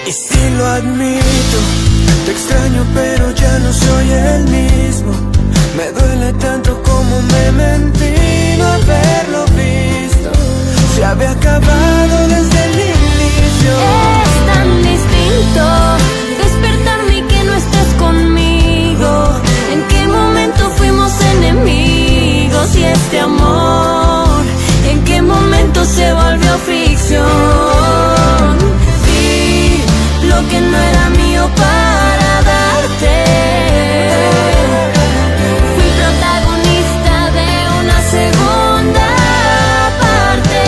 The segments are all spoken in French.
Y sí lo admito, te extraño pero ya no soy el mismo. Me duele tanto como me mentí no haberlo visto. Se había acabado desde el inicio. Es tan distinto despertarme y que no estés conmigo. ¿En qué momento fuimos enemigos? Y este amor, ¿en qué momento se volvió ficción? Vi lo que no era mío para darte. Fui protagonista de una segunda parte.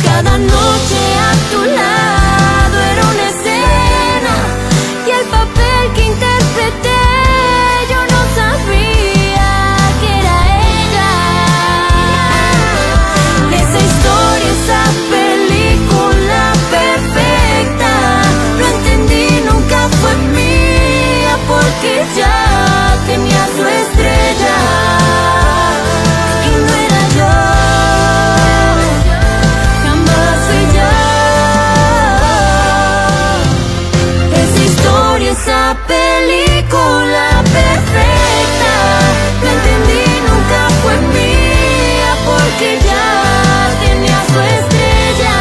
Cada noche a tu lado era una escena y el papel que interpreté yo no sabía que era ella. Esa historia, esa película perfecta, lo entendí, nunca fue mía porque ya tenía su estrella y no era yo. Jamás fui yo. Esa historia, esa película perfecta, lo entendí, nunca fue mía porque ya tenía su estrella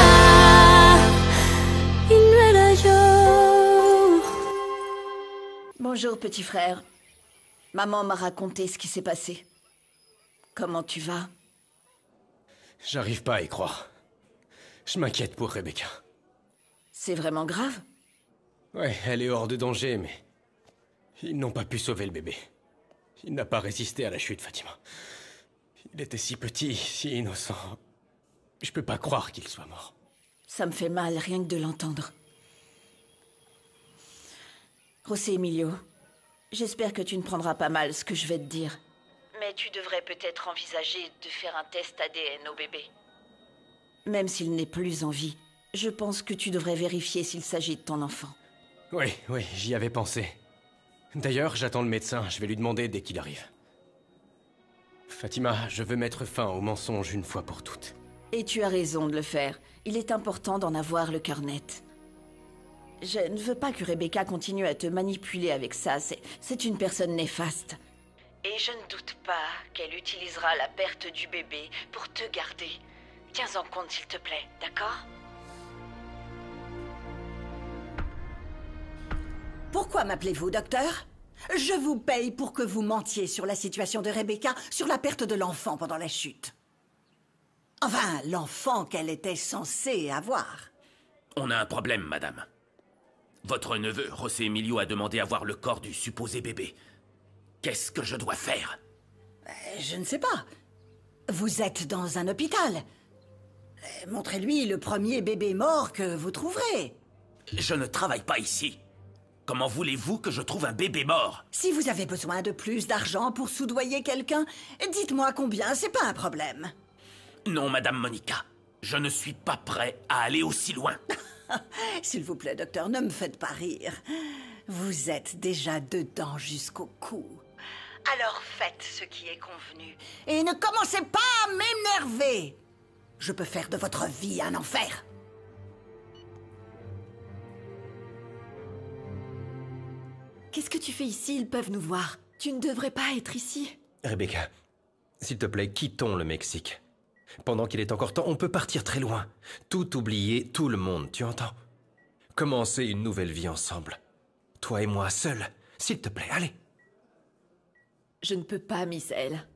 y no era yo. Bonjour, petit frère. Maman m'a raconté ce qui s'est passé. Comment tu vas? J'arrive pas à y croire. Je m'inquiète pour Rebecca. C'est vraiment grave? Ouais, elle est hors de danger, mais... Ils n'ont pas pu sauver le bébé. Il n'a pas résisté à la chute, Fatima. Il était si petit, si innocent. Je peux pas croire qu'il soit mort. Ça me fait mal, rien que de l'entendre. José Emilio, j'espère que tu ne prendras pas mal ce que je vais te dire. Mais tu devrais peut-être envisager de faire un test ADN au bébé. Même s'il n'est plus en vie, je pense que tu devrais vérifier s'il s'agit de ton enfant. Oui, j'y avais pensé. D'ailleurs, j'attends le médecin, je vais lui demander dès qu'il arrive. Fatima, je veux mettre fin au mensonge une fois pour toutes. Et tu as raison de le faire. Il est important d'en avoir le cœur net. Je ne veux pas que Rebecca continue à te manipuler avec ça. C'est une personne néfaste. Et je ne doute pas qu'elle utilisera la perte du bébé pour te garder. Tiens-en compte, s'il te plaît, d'accord? Pourquoi m'appelez-vous, docteur? Je vous paye pour que vous mentiez sur la situation de Rebecca, sur la perte de l'enfant pendant la chute. Enfin, l'enfant qu'elle était censée avoir. On a un problème, madame. Votre neveu, José Emilio, a demandé à voir le corps du supposé bébé. Qu'est-ce que je dois faire? Je ne sais pas. Vous êtes dans un hôpital. Montrez-lui le premier bébé mort que vous trouverez. Je ne travaille pas ici. Comment voulez-vous que je trouve un bébé mort? Si vous avez besoin de plus d'argent pour soudoyer quelqu'un, dites-moi combien, c'est pas un problème. Non, madame Monica. Je ne suis pas prêt à aller aussi loin. S'il vous plaît, docteur, ne me faites pas rire. Vous êtes déjà dedans jusqu'au cou. Alors faites ce qui est convenu. Et ne commencez pas à m'énerver. Je peux faire de votre vie un enfer. Qu'est-ce que tu fais ici? Ils peuvent nous voir. Tu ne devrais pas être ici. Rebecca, s'il te plaît, quittons le Mexique. Pendant qu'il est encore temps, on peut partir très loin. Tout oublier, tout le monde, tu entends? Commencer une nouvelle vie ensemble. Toi et moi, seuls. S'il te plaît, allez. Je ne peux pas, Misaël.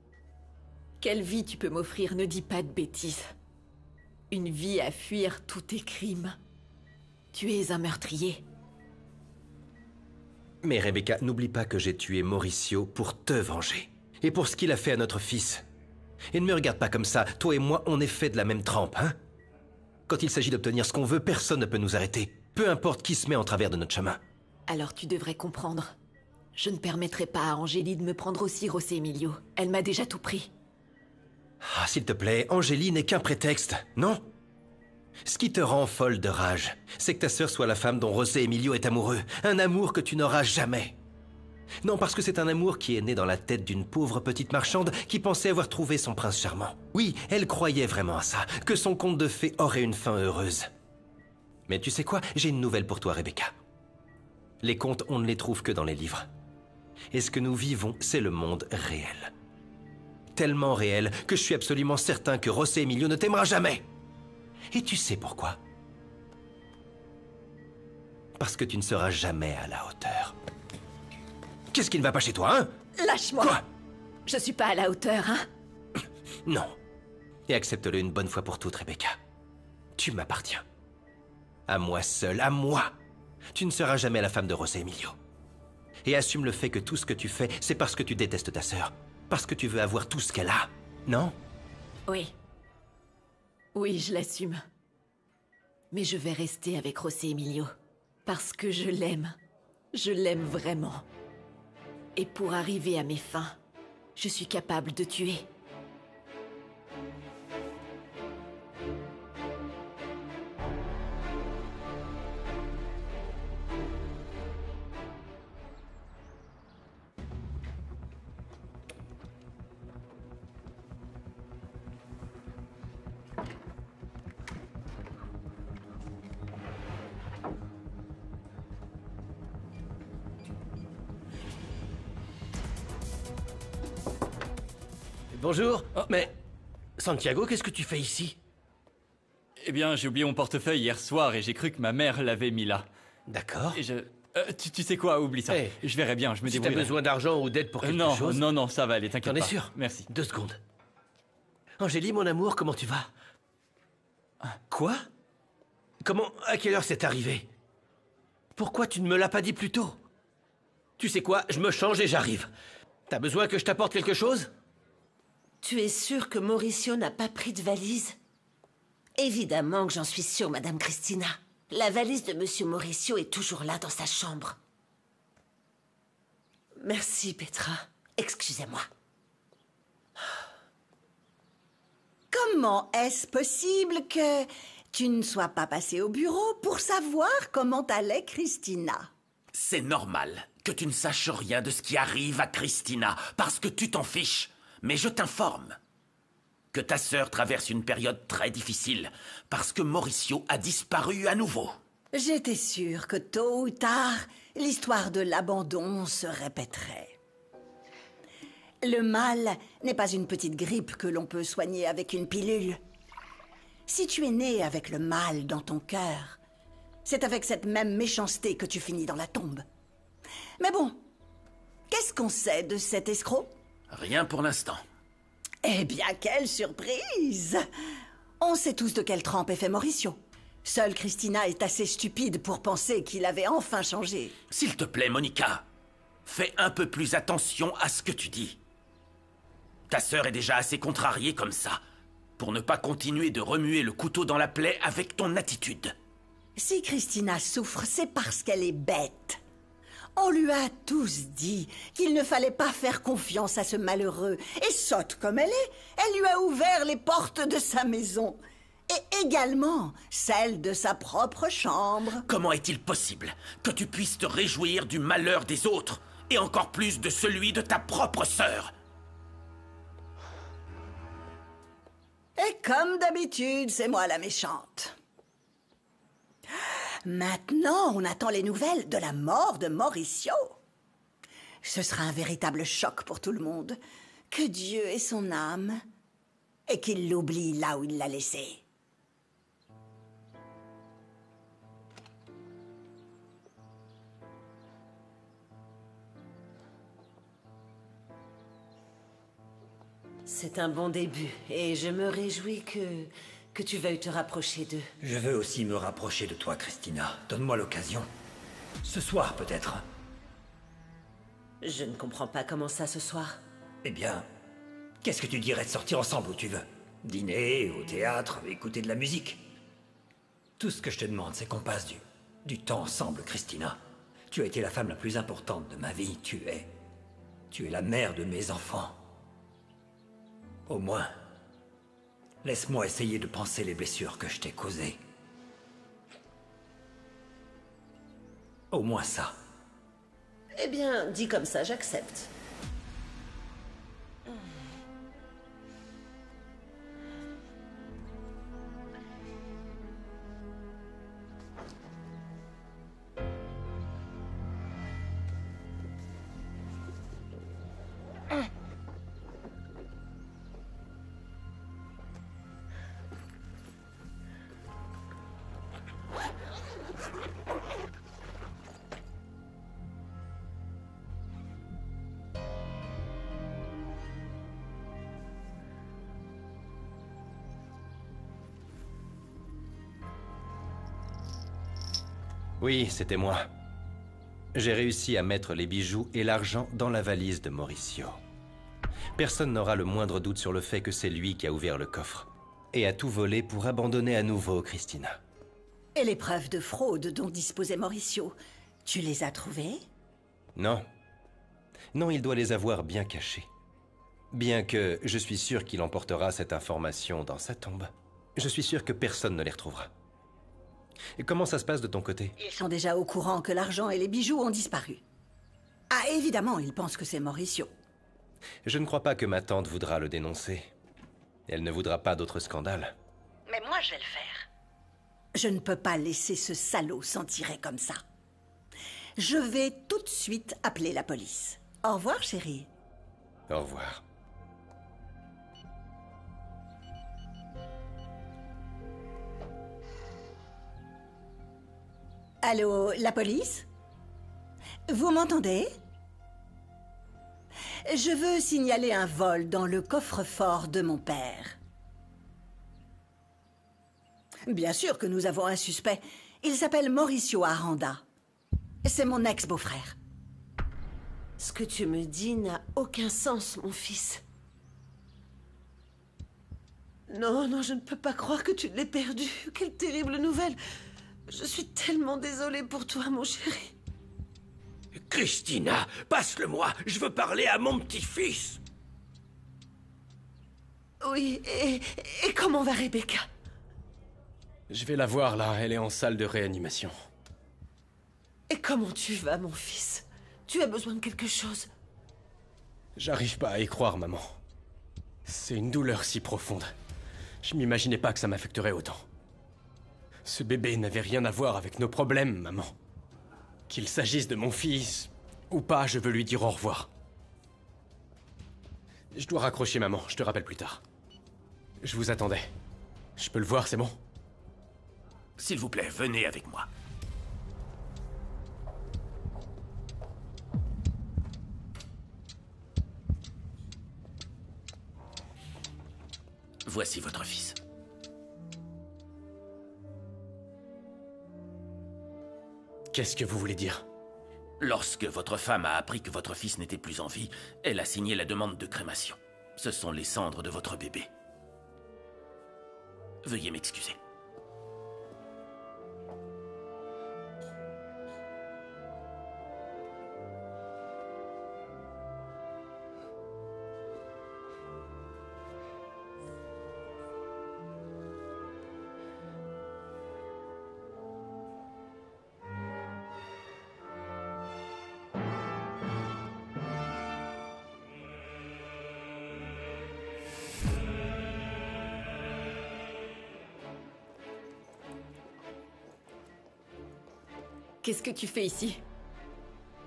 Quelle vie tu peux m'offrir? Ne dis pas de bêtises. Une vie à fuir tous tes crimes. Tu es un meurtrier. Mais Rebecca, n'oublie pas que j'ai tué Mauricio pour te venger. Et pour ce qu'il a fait à notre fils. Et ne me regarde pas comme ça. Toi et moi, on est fait de la même trempe, hein? Quand il s'agit d'obtenir ce qu'on veut, personne ne peut nous arrêter. Peu importe qui se met en travers de notre chemin. Alors tu devrais comprendre. Je ne permettrai pas à Angélie de me prendre aussi, José Emilio. Elle m'a déjà tout pris. Ah, s'il te plaît, Angélie n'est qu'un prétexte, non? Ce qui te rend folle de rage, c'est que ta sœur soit la femme dont José Emilio est amoureux. Un amour que tu n'auras jamais. Non, parce que c'est un amour qui est né dans la tête d'une pauvre petite marchande qui pensait avoir trouvé son prince charmant. Oui, elle croyait vraiment à ça, que son conte de fées aurait une fin heureuse. Mais tu sais quoi? J'ai une nouvelle pour toi, Rebecca. Les contes, on ne les trouve que dans les livres. Et ce que nous vivons, c'est le monde réel. Tellement réel que je suis absolument certain que José Emilio ne t'aimera jamais. Et tu sais pourquoi? Parce que tu ne seras jamais à la hauteur. Qu'est-ce qui ne va pas chez toi, hein? Lâche-moi. Quoi? Je suis pas à la hauteur, hein? Non. Et accepte-le une bonne fois pour toutes, Rebecca. Tu m'appartiens. À moi seul, à moi. Tu ne seras jamais la femme de José Emilio. Et assume le fait que tout ce que tu fais, c'est parce que tu détestes ta sœur. Parce que tu veux avoir tout ce qu'elle a, non? Oui. Oui, je l'assume. Mais je vais rester avec José Emilio. Parce que je l'aime. Je l'aime vraiment. Et pour arriver à mes fins, je suis capable de tuer. Bonjour. Oh, mais... Santiago, qu'est-ce que tu fais ici? Eh bien, j'ai oublié mon portefeuille hier soir et j'ai cru que ma mère l'avait mis là. D'accord. Et je... tu sais quoi, oublie ça. Hey, je verrai bien, je me si débrouillerai. t'as besoin d'argent ou d'aide pour quelque chose... Non, ça va aller, t'inquiète T'en pas. es sûr? Merci. 2 secondes. Angélie, mon amour, comment tu vas? Quoi? Comment... À quelle heure c'est arrivé? Pourquoi tu ne me l'as pas dit plus tôt? Tu sais quoi? Je me change et j'arrive. T'as besoin que je t'apporte quelque chose? Tu es sûre que Mauricio n'a pas pris de valise? Évidemment que j'en suis sûre, Madame Christina. La valise de Monsieur Mauricio est toujours là dans sa chambre. Merci, Petra. Excusez-moi. Comment est-ce possible que tu ne sois pas passé au bureau pour savoir comment allait Christina? C'est normal que tu ne saches rien de ce qui arrive à Christina, parce que tu t'en fiches. Mais je t'informe que ta sœur traverse une période très difficile, parce que Mauricio a disparu à nouveau. J'étais sûre que tôt ou tard, l'histoire de l'abandon se répéterait. Le mal n'est pas une petite grippe que l'on peut soigner avec une pilule. Si tu es né avec le mal dans ton cœur, c'est avec cette même méchanceté que tu finis dans la tombe. Mais bon, qu'est-ce qu'on sait de cet escroc? Rien pour l'instant. Eh bien, quelle surprise! On sait tous de quelle trempe est fait Mauricio. Seule Christina est assez stupide pour penser qu'il avait enfin changé. S'il te plaît, Monica, fais un peu plus attention à ce que tu dis. Ta sœur est déjà assez contrariée comme ça, pour ne pas continuer de remuer le couteau dans la plaie avec ton attitude. Si Christina souffre, c'est parce qu'elle est bête. On lui a tous dit qu'il ne fallait pas faire confiance à ce malheureux. Et sotte comme elle est, elle lui a ouvert les portes de sa maison. Et également celle de sa propre chambre. Comment est-il possible que tu puisses te réjouir du malheur des autres, et encore plus de celui de ta propre sœur? Et comme d'habitude, c'est moi la méchante. Maintenant, on attend les nouvelles de la mort de Mauricio. Ce sera un véritable choc pour tout le monde. Que Dieu ait son âme et qu'il l'oublie là où il l'a laissé. C'est un bon début, et je me réjouis que tu veuilles te rapprocher d'eux. Je veux aussi me rapprocher de toi, Christina. Donne-moi l'occasion. Ce soir, peut-être. Je ne comprends pas comment ça ce soir. Eh bien, qu'est-ce que tu dirais de sortir ensemble où tu veux? Dîner, au théâtre, écouter de la musique. Tout ce que je te demande, c'est qu'on passe du temps ensemble, Christina. Tu as été la femme la plus importante de ma vie, tu es la mère de mes enfants. Au moins, laisse-moi essayer de panser les blessures que je t'ai causées. Au moins ça. Eh bien, dit comme ça, j'accepte. Oui, c'était moi. J'ai réussi à mettre les bijoux et l'argent dans la valise de Mauricio. Personne n'aura le moindre doute sur le fait que c'est lui qui a ouvert le coffre et a tout volé pour abandonner à nouveau Christina. Et les preuves de fraude dont disposait Mauricio, tu les as trouvées? Non. Non, il doit les avoir bien cachées. Bien que je suis sûr qu'il emportera cette information dans sa tombe. Je suis sûr que personne ne les retrouvera. Et comment ça se passe de ton côté? Ils sont déjà au courant que l'argent et les bijoux ont disparu. Ah, évidemment, ils pensent que c'est Mauricio. Je ne crois pas que ma tante voudra le dénoncer. Elle ne voudra pas d'autres scandales. Mais moi, je vais le faire. Je ne peux pas laisser ce salaud s'en tirer comme ça. Je vais tout de suite appeler la police. Au revoir, chérie. Au revoir. Allô, la police? Vous m'entendez? Je veux signaler un vol dans le coffre-fort de mon père. Bien sûr que nous avons un suspect. Il s'appelle Mauricio Aranda. C'est mon ex-beau-frère. Ce que tu me dis n'a aucun sens, mon fils. Non, non, je ne peux pas croire que tu l'aies perdu. Quelle terrible nouvelle. Je suis tellement désolée pour toi, mon chéri. Christina, passe-le-moi. Je veux parler à mon petit-fils. Oui, et comment va Rebecca? Je vais la voir là, elle est en salle de réanimation. Et comment tu vas, mon fils? Tu as besoin de quelque chose? J'arrive pas à y croire, maman. C'est une douleur si profonde. Je m'imaginais pas que ça m'affecterait autant. Ce bébé n'avait rien à voir avec nos problèmes, maman. Qu'il s'agisse de mon fils ou pas, je veux lui dire au revoir. Je dois raccrocher, maman, je te rappelle plus tard. Je vous attendais. Je peux le voir, c'est bon? S'il vous plaît, venez avec moi. Voici votre fils. Qu'est-ce que vous voulez dire? Lorsque votre femme a appris que votre fils n'était plus en vie, elle a signé la demande de crémation. Ce sont les cendres de votre bébé. Veuillez m'excuser. Qu'est-ce que tu fais ici?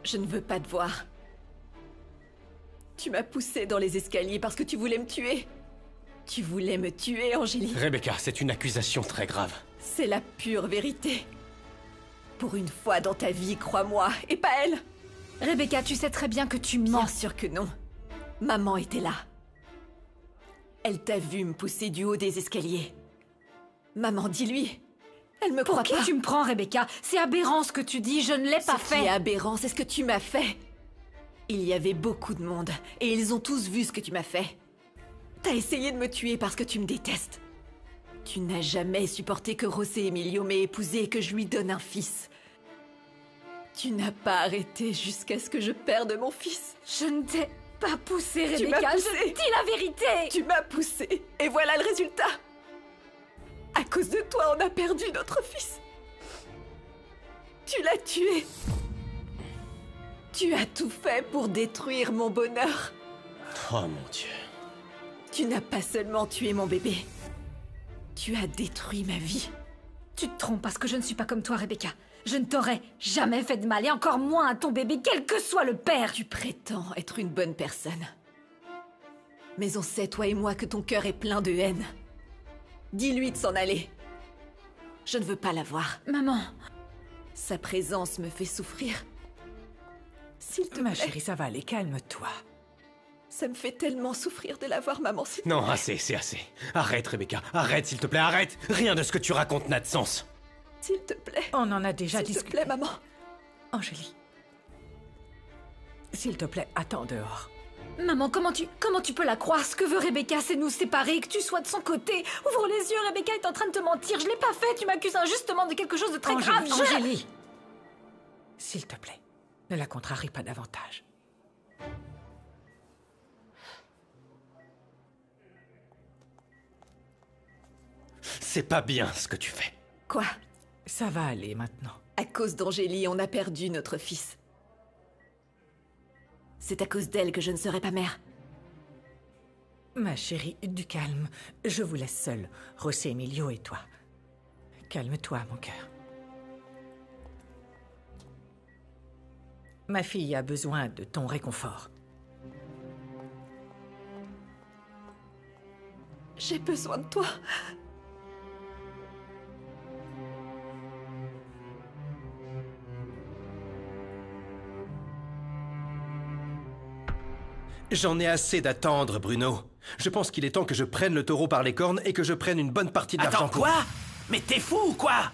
Je ne veux pas te voir. Tu m'as poussé dans les escaliers parce que tu voulais me tuer. Tu voulais me tuer, Angélique. Rebecca, c'est une accusation très grave. C'est la pure vérité. Pour une fois dans ta vie, crois-moi, et pas elle. Rebecca, tu sais très bien que tu mens. Bien sûr que non. Maman était là. Elle t'a vu me pousser du haut des escaliers. Maman, dis-lui. Elle me croit pas. Pour qui tu me prends, Rebecca? C'est aberrant ce que tu dis, je ne l'ai pas fait. Ce qui est aberrant, c'est ce que tu m'as fait. Il y avait beaucoup de monde, et ils ont tous vu ce que tu m'as fait. T'as essayé de me tuer parce que tu me détestes. Tu n'as jamais supporté que José Emilio m'ait épousée et que je lui donne un fils. Tu n'as pas arrêté jusqu'à ce que je perde mon fils. Je ne t'ai pas poussé, Rebecca. Tu m'as poussé. Je dis la vérité. Tu m'as poussé, et voilà le résultat. À cause de toi, on a perdu notre fils. Tu l'as tué. Tu as tout fait pour détruire mon bonheur. Oh mon Dieu. Tu n'as pas seulement tué mon bébé. Tu as détruit ma vie. Tu te trompes parce que je ne suis pas comme toi, Rebecca. Je ne t'aurais jamais fait de mal, et encore moins à ton bébé, quel que soit le père. Tu prétends être une bonne personne. Mais on sait, toi et moi, que ton cœur est plein de haine. Dis-lui de s'en aller. Je ne veux pas la voir. Maman. Sa présence me fait souffrir. S'il te plaît. Ma chérie, ça va aller, calme-toi. Ça me fait tellement souffrir de la voir, maman. Non, assez, c'est assez. Arrête, Rebecca. Arrête, s'il te plaît, arrête. Rien de ce que tu racontes n'a de sens. S'il te plaît. On en a déjà discuté. S'il te plaît, maman. Angélie. S'il te plaît, attends dehors. Maman, comment tu peux la croire? Ce que veut Rebecca, c'est nous séparer, que tu sois de son côté. Ouvre les yeux, Rebecca est en train de te mentir. Je l'ai pas fait, tu m'accuses injustement de quelque chose de très grave. Angélie, s'il te plaît, ne la contrarie pas davantage. C'est pas bien ce que tu fais. Quoi? Ça va aller maintenant. À cause d'Angélie, on a perdu notre fils. C'est à cause d'elle que je ne serai pas mère. Ma chérie, du calme. Je vous laisse seule, José Emilio et toi. Calme-toi, mon cœur. Ma fille a besoin de ton réconfort. J'ai besoin de toi. J'en ai assez d'attendre, Bruno. Je pense qu'il est temps que je prenne le taureau par les cornes et que je prenne une bonne partie de l'argent. Attends, quoi? Mais t'es fou ou quoi?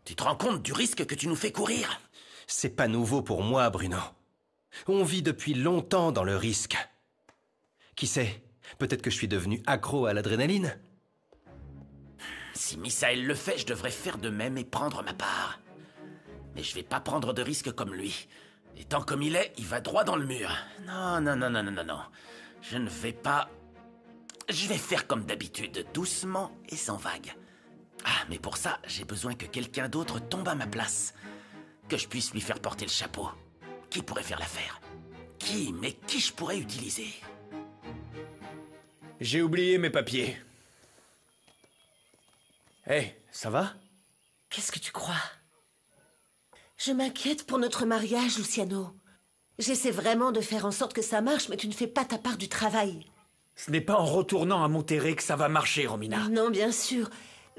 Tu te rends compte du risque que tu nous fais courir? C'est pas nouveau pour moi, Bruno. On vit depuis longtemps dans le risque. Qui sait? Peut-être que je suis devenu accro à l'adrénaline. Si Misaël le fait, je devrais faire de même et prendre ma part. Mais je vais pas prendre de risques comme lui. Étant comme il est, il va droit dans le mur. Non. Je ne vais pas... Je vais faire comme d'habitude, doucement et sans vague. Ah, mais pour ça, j'ai besoin que quelqu'un d'autre tombe à ma place. Que je puisse lui faire porter le chapeau. Qui pourrait faire l'affaire? Mais qui je pourrais utiliser? J'ai oublié mes papiers. Hé, ça va? Qu'est-ce que tu crois? Je m'inquiète pour notre mariage, Luciano. J'essaie vraiment de faire en sorte que ça marche, mais tu ne fais pas ta part du travail. Ce n'est pas en retournant à Monterrey que ça va marcher, Romina. Non, bien sûr.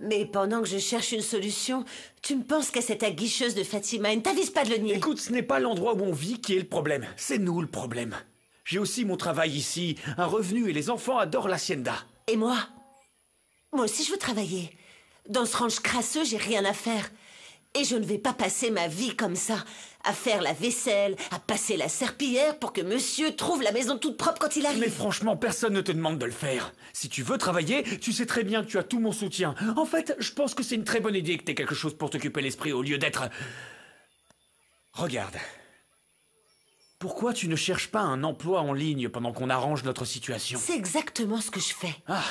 Mais pendant que je cherche une solution, tu me penses qu'à cette aguicheuse de Fatima et ne t'avise pas de le nier. Écoute, ce n'est pas l'endroit où on vit qui est le problème. C'est nous le problème. J'ai aussi mon travail ici, un revenu et les enfants adorent l'hacienda. Et moi? Moi aussi je veux travailler. Dans ce ranch crasseux, j'ai rien à faire. Et je ne vais pas passer ma vie comme ça, à faire la vaisselle, à passer la serpillière pour que monsieur trouve la maison toute propre quand il arrive. Mais franchement, personne ne te demande de le faire. Si tu veux travailler, tu sais très bien que tu as tout mon soutien. En fait, je pense que c'est une très bonne idée que t'aies quelque chose pour t'occuper l'esprit au lieu d'être... Regarde. Pourquoi tu ne cherches pas un emploi en ligne pendant qu'on arrange notre situation? C'est exactement ce que je fais. Ah.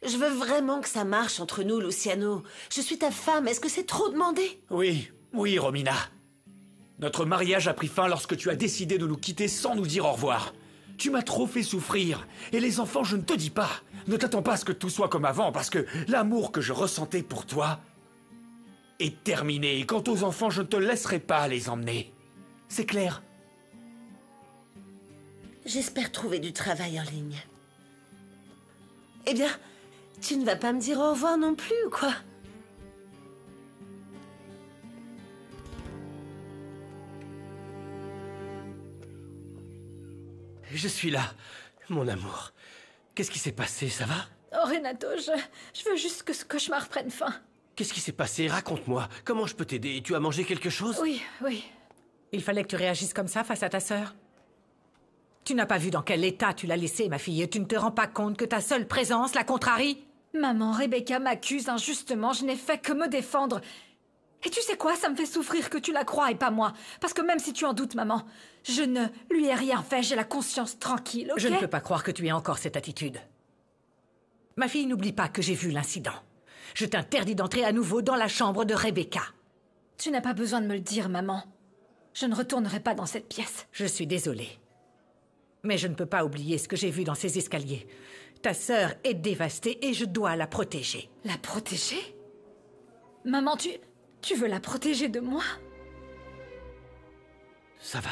Je veux vraiment que ça marche entre nous, Luciano. Je suis ta femme, est-ce que c'est trop demandé? Oui, Romina. Notre mariage a pris fin lorsque tu as décidé de nous quitter sans nous dire au revoir. Tu m'as trop fait souffrir. Et les enfants, je ne te dis pas. Ne t'attends pas à ce que tout soit comme avant, parce que l'amour que je ressentais pour toi est terminé. Et quant aux enfants, je ne te laisserai pas les emmener. C'est clair? J'espère trouver du travail en ligne. Eh bien, tu ne vas pas me dire au revoir non plus, ou quoi? Je suis là, mon amour. Qu'est-ce qui s'est passé, ça va? Oh, Renato, je veux juste que ce cauchemar prenne fin. Qu'est-ce qui s'est passé? Raconte-moi. Comment je peux t'aider? Tu as mangé quelque chose? Oui. Il fallait que tu réagisses comme ça face à ta sœur? Tu n'as pas vu dans quel état tu l'as laissée, ma fille, et tu ne te rends pas compte que ta seule présence la contrarie? Maman, Rebecca m'accuse injustement, je n'ai fait que me défendre. Et tu sais quoi, ça me fait souffrir que tu la crois et pas moi. Parce que même si tu en doutes, maman, je ne lui ai rien fait, j'ai la conscience tranquille, ok? Je ne peux pas croire que tu aies encore cette attitude. Ma fille, n'oublie pas que j'ai vu l'incident. Je t'interdis d'entrer à nouveau dans la chambre de Rebecca. Tu n'as pas besoin de me le dire, maman. Je ne retournerai pas dans cette pièce. Je suis désolée. Mais je ne peux pas oublier ce que j'ai vu dans ces escaliers. Ta sœur est dévastée et je dois la protéger. La protéger? Maman, tu veux la protéger de moi? Ça va.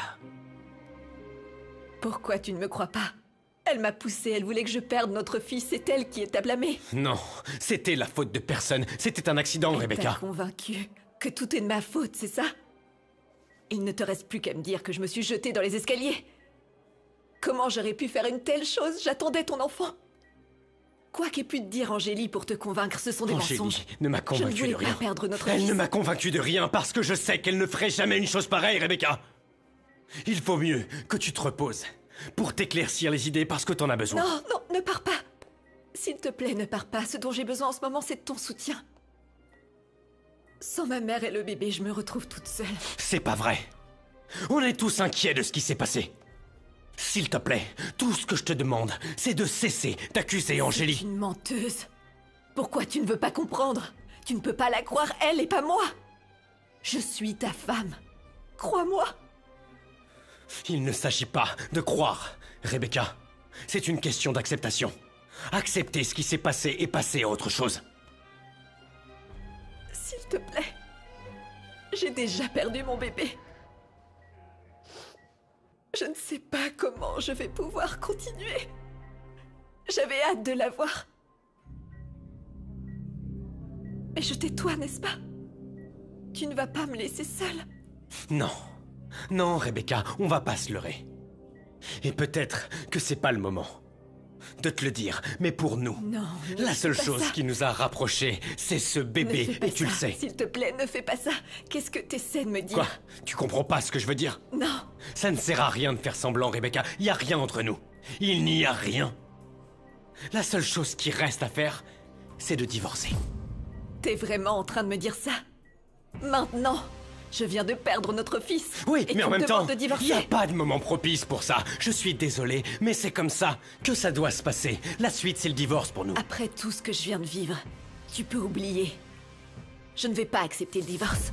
Pourquoi tu ne me crois pas? Elle m'a poussée, elle voulait que je perde notre fils, c'est elle qui est à blâmer. Non, c'était la faute de personne. C'était un accident, Rebecca. T'as convaincu que tout est de ma faute, c'est ça? Il ne te reste plus qu'à me dire que je me suis jetée dans les escaliers. Comment j'aurais pu faire une telle chose? J'attendais ton enfant. Quoi qu'ait pu te dire Angélie pour te convaincre, ce sont des mensonges. Angélie ne m'a convaincu de Je ne voulais rien. pas perdre notre Elle fils. ne m'a convaincu de rien parce que je sais qu'elle ne ferait jamais une chose pareille, Rebecca. Il faut mieux que tu te reposes pour t'éclaircir les idées parce que t'en as besoin. Non, non, ne pars pas. S'il te plaît, ne pars pas. Ce dont j'ai besoin en ce moment, c'est de ton soutien. Sans ma mère et le bébé, je me retrouve toute seule. C'est pas vrai. On est tous inquiets de ce qui s'est passé. S'il te plaît, tout ce que je te demande, c'est de cesser d'accuser Angélie. C'est une menteuse. Pourquoi tu ne veux pas comprendre? Tu ne peux pas la croire, elle et pas moi. Je suis ta femme. Crois-moi. Il ne s'agit pas de croire, Rebecca. C'est une question d'acceptation. Accepter ce qui s'est passé et passer à autre chose. S'il te plaît. J'ai déjà perdu mon bébé. Je ne sais pas comment je vais pouvoir continuer. J'avais hâte de l'avoir. Mais je tais toi, n'est-ce pas? Tu ne vas pas me laisser seule. Non. Non, Rebecca, on va pas se leurrer. Et peut-être que c'est pas le moment de te le dire, mais pour nous, non, la seule pas chose ça. qui nous a rapprochés, c'est ce bébé, Ne fais pas et tu le ça. sais. S'il te plaît, ne fais pas ça. Qu'est-ce que t'essaies de me dire? Quoi? Tu comprends pas ce que je veux dire? Non. Ça ne sert à rien de faire semblant, Rebecca. Il y a rien entre nous. Il n'y a rien. La seule chose qui reste à faire, c'est de divorcer. T'es vraiment en train de me dire ça? Maintenant? Je viens de perdre notre fils. Oui, et mais tu en me même temps, demandes de divorcer. il n'y a pas de moment propice pour ça. Je suis désolé, mais c'est comme ça que ça doit se passer. La suite, c'est le divorce pour nous. Après tout ce que je viens de vivre, tu peux oublier. Je ne vais pas accepter le divorce.